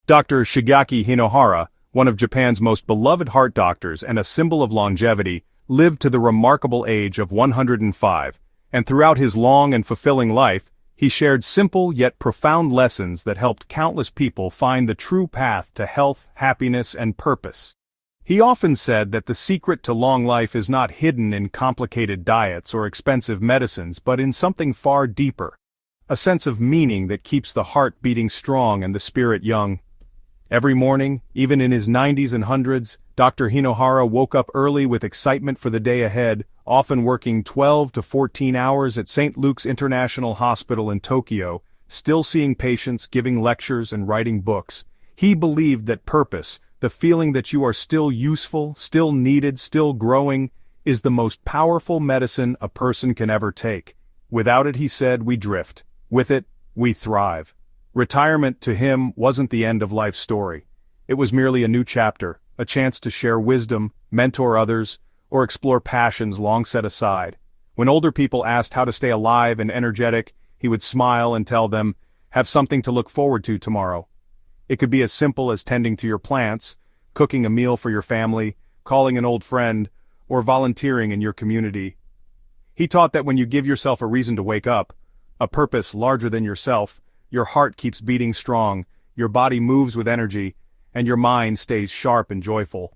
Dr. Shigeaki Hinohara, one of Japan's most beloved heart doctors and a symbol of longevity, lived to the remarkable age of 105, and throughout his long and fulfilling life, he shared simple yet profound lessons that helped countless people find the true path to health, happiness, and purpose. He often said that the secret to long life is not hidden in complicated diets or expensive medicines but in something far deeper. A sense of meaning that keeps the heart beating strong and the spirit young. Every morning, even in his 90s and 100s, Dr. Hinohara woke up early with excitement for the day ahead, often working 12 to 14 hours at St. Luke's International Hospital in Tokyo, still seeing patients, giving lectures, and writing books. He believed that purpose, the feeling that you are still useful, still needed, still growing, is the most powerful medicine a person can ever take. Without it, he said, we drift. With it, we thrive. Retirement to him wasn't the end of life's story. It was merely a new chapter, a chance to share wisdom, mentor others, or explore passions long set aside. When older people asked how to stay alive and energetic, he would smile and tell them, have something to look forward to tomorrow. It could be as simple as tending to your plants, cooking a meal for your family, calling an old friend, or volunteering in your community. He taught that when you give yourself a reason to wake up, a purpose larger than yourself, your heart keeps beating strong, your body moves with energy, and your mind stays sharp and joyful.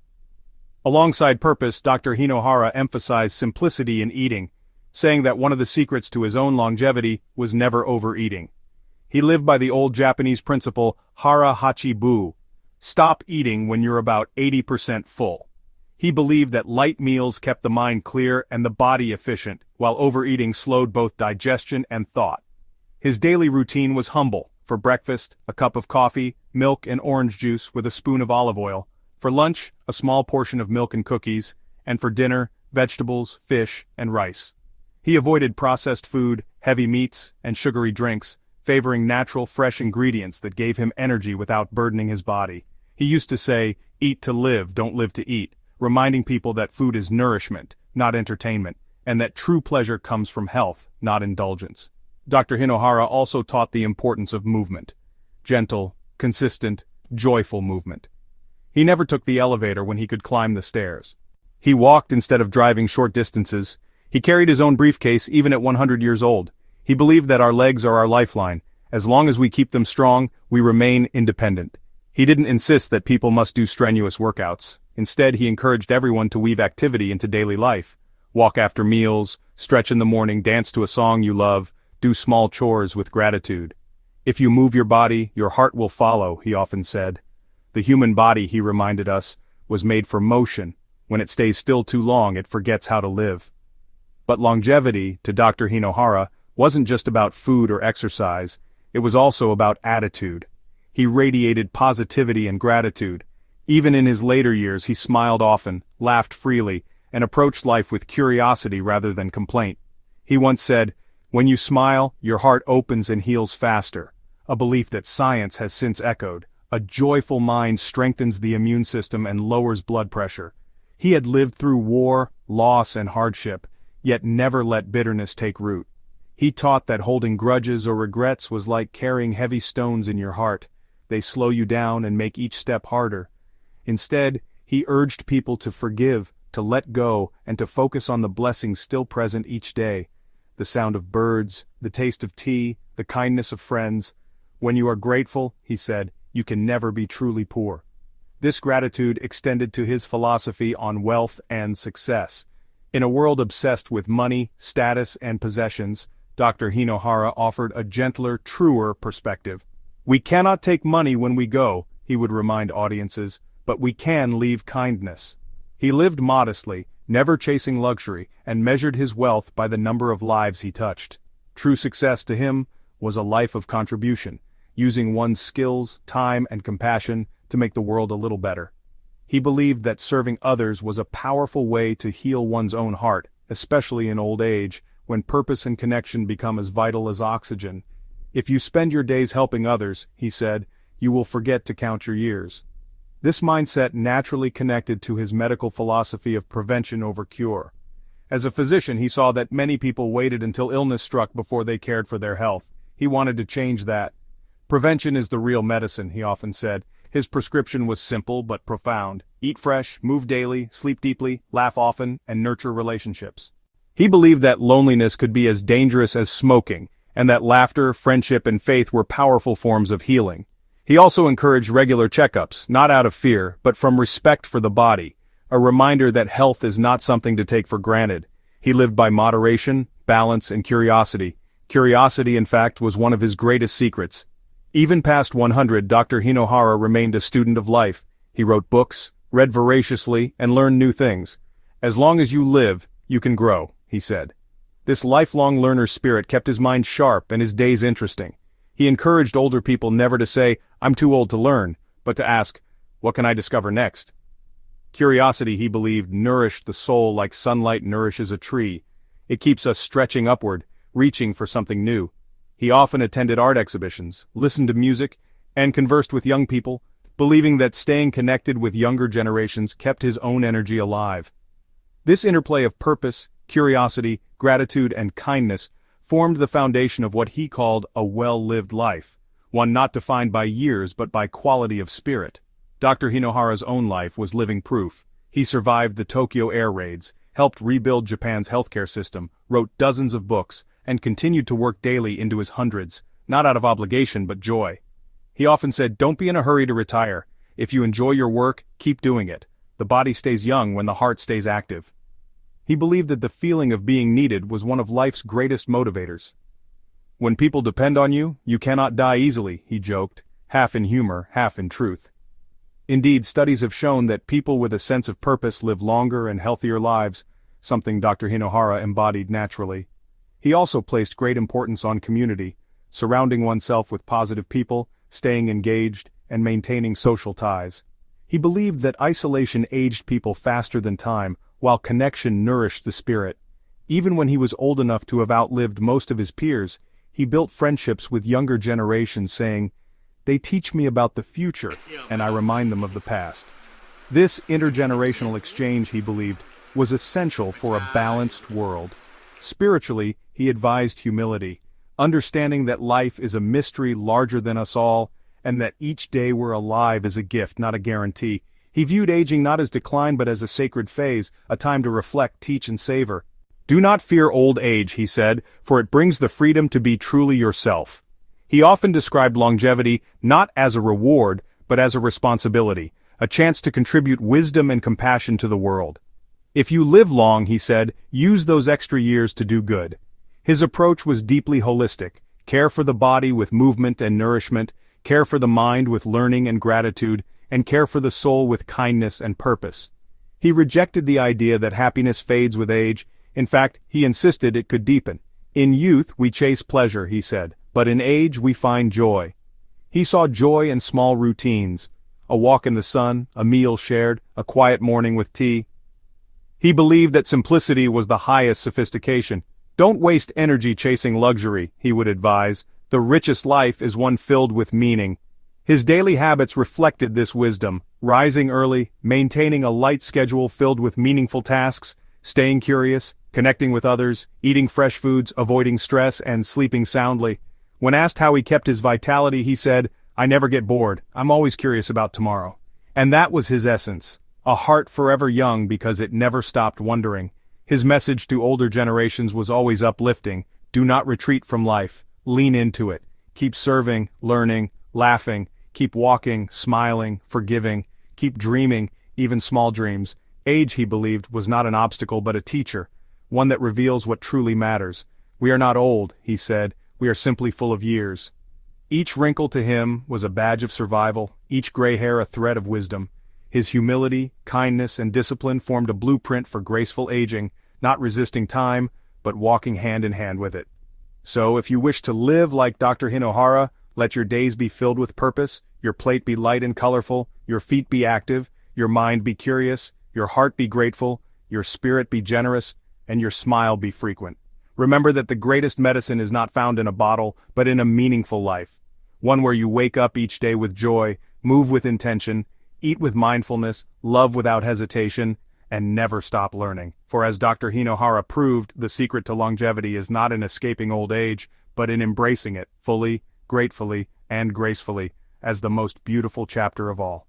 Alongside purpose, Dr. Hinohara emphasized simplicity in eating, saying that one of the secrets to his own longevity was never overeating. He lived by the old Japanese principle, hara hachi bu, stop eating when you're about 80% full. He believed that light meals kept the mind clear and the body efficient, while overeating slowed both digestion and thought. His daily routine was humble. For breakfast, a cup of coffee, milk and orange juice with a spoon of olive oil. For lunch, a small portion of milk and cookies. And for dinner, vegetables, fish, and rice. He avoided processed food, heavy meats, and sugary drinks, favoring natural, fresh ingredients that gave him energy without burdening his body. He used to say, eat to live, don't live to eat, reminding people that food is nourishment, not entertainment, and that true pleasure comes from health, not indulgence. Dr. Hinohara also taught the importance of movement. Gentle, consistent, joyful movement. He never took the elevator when he could climb the stairs. He walked instead of driving short distances. He carried his own briefcase even at 100 years old. He believed that our legs are our lifeline. As long as we keep them strong, we remain independent. He didn't insist that people must do strenuous workouts. Instead, he encouraged everyone to weave activity into daily life. Walk after meals, stretch in the morning, dance to a song you love, do small chores with gratitude. If you move your body, your heart will follow, he often said. The human body, he reminded us, was made for motion. When it stays still too long, it forgets how to live. But longevity, to Dr. Hinohara, wasn't just about food or exercise, it was also about attitude. He radiated positivity and gratitude. Even in his later years, he smiled often, laughed freely, and approached life with curiosity rather than complaint. He once said, when you smile, your heart opens and heals faster, a belief that science has since echoed. A joyful mind strengthens the immune system and lowers blood pressure. He had lived through war, loss, and hardship, yet never let bitterness take root. He taught that holding grudges or regrets was like carrying heavy stones in your heart. They slow you down and make each step harder. Instead, he urged people to forgive, to let go, and to focus on the blessings still present each day. The sound of birds, the taste of tea, the kindness of friends. When you are grateful, he said, you can never be truly poor. This gratitude extended to his philosophy on wealth and success. In a world obsessed with money, status, and possessions, Dr. Hinohara offered a gentler, truer perspective. We cannot take money when we go, he would remind audiences, but we can leave kindness. He lived modestly, never chasing luxury, and measured his wealth by the number of lives he touched. True success to him was a life of contribution, using one's skills, time, and compassion to make the world a little better. He believed that serving others was a powerful way to heal one's own heart, especially in old age, when purpose and connection become as vital as oxygen. If you spend your days helping others, he said, you will forget to count your years. This mindset naturally connected to his medical philosophy of prevention over cure. As a physician, he saw that many people waited until illness struck before they cared for their health. He wanted to change that. Prevention is the real medicine, he often said. His prescription was simple but profound. Eat fresh, move daily, sleep deeply, laugh often, and nurture relationships. He believed that loneliness could be as dangerous as smoking, and that laughter, friendship, and faith were powerful forms of healing. He also encouraged regular checkups, not out of fear, but from respect for the body, a reminder that health is not something to take for granted. He lived by moderation, balance, and curiosity. Curiosity, in fact, was one of his greatest secrets. Even past 100, Dr. Hinohara remained a student of life. He wrote books, read voraciously, and learned new things. As long as you live, you can grow, he said. This lifelong learner's spirit kept his mind sharp and his days interesting. He encouraged older people never to say, "I'm too old to learn," but to ask, "What can I discover next?" Curiosity, he believed, nourished the soul like sunlight nourishes a tree. It keeps us stretching upward, reaching for something new. He often attended art exhibitions, listened to music, and conversed with young people, believing that staying connected with younger generations kept his own energy alive. This interplay of purpose, curiosity, gratitude, and kindness formed the foundation of what he called a well-lived life, one not defined by years but by quality of spirit. Dr. Hinohara's own life was living proof. He survived the Tokyo air raids, helped rebuild Japan's healthcare system, wrote dozens of books, and continued to work daily into his hundreds, not out of obligation but joy. He often said, "Don't be in a hurry to retire. If you enjoy your work, keep doing it. The body stays young when the heart stays active." He believed that the feeling of being needed was one of life's greatest motivators. "When people depend on you, you cannot die easily," he joked, half in humor, half in truth. Indeed, studies have shown that people with a sense of purpose live longer and healthier lives, something Dr. Hinohara embodied naturally. He also placed great importance on community, surrounding oneself with positive people, staying engaged, and maintaining social ties. He believed that isolation aged people faster than time, while connection nourished the spirit. Even when he was old enough to have outlived most of his peers, he built friendships with younger generations, saying, "They teach me about the future, and I remind them of the past." This intergenerational exchange, he believed, was essential for a balanced world. Spiritually, he advised humility, understanding that life is a mystery larger than us all, and that each day we're alive is a gift, not a guarantee. He viewed aging not as decline but as a sacred phase, a time to reflect, teach, and savor. "Do not fear old age," he said, "for it brings the freedom to be truly yourself." He often described longevity not as a reward, but as a responsibility, a chance to contribute wisdom and compassion to the world. "If you live long," he said, "use those extra years to do good." His approach was deeply holistic: care for the body with movement and nourishment, care for the mind with learning and gratitude, and care for the soul with kindness and purpose. He rejected the idea that happiness fades with age. In fact, he insisted it could deepen. "In youth we chase pleasure," he said, "but in age we find joy." He saw joy in small routines: a walk in the sun, a meal shared, a quiet morning with tea. He believed that simplicity was the highest sophistication. "Don't waste energy chasing luxury," he would advise. "The richest life is one filled with meaning." His daily habits reflected this wisdom: rising early, maintaining a light schedule filled with meaningful tasks, staying curious, connecting with others, eating fresh foods, avoiding stress, and sleeping soundly. When asked how he kept his vitality, he said, "I never get bored. I'm always curious about tomorrow." And that was his essence: a heart forever young because it never stopped wondering. His message to older generations was always uplifting: do not retreat from life, lean into it, keep serving, learning, laughing, keep walking, smiling, forgiving, keep dreaming, even small dreams. Age, he believed, was not an obstacle but a teacher, one that reveals what truly matters. "We are not old," he said, "we are simply full of years." Each wrinkle to him was a badge of survival, each gray hair a thread of wisdom. His humility, kindness, and discipline formed a blueprint for graceful aging, not resisting time, but walking hand in hand with it. So, if you wish to live like Dr. Hinohara, let your days be filled with purpose, your plate be light and colorful, your feet be active, your mind be curious, your heart be grateful, your spirit be generous, and your smile be frequent. Remember that the greatest medicine is not found in a bottle, but in a meaningful life. One where you wake up each day with joy, move with intention, eat with mindfulness, love without hesitation, and never stop learning. For as Dr. Hinohara proved, the secret to longevity is not in escaping old age, but in embracing it, fully, gratefully, and gracefully. as the most beautiful chapter of all.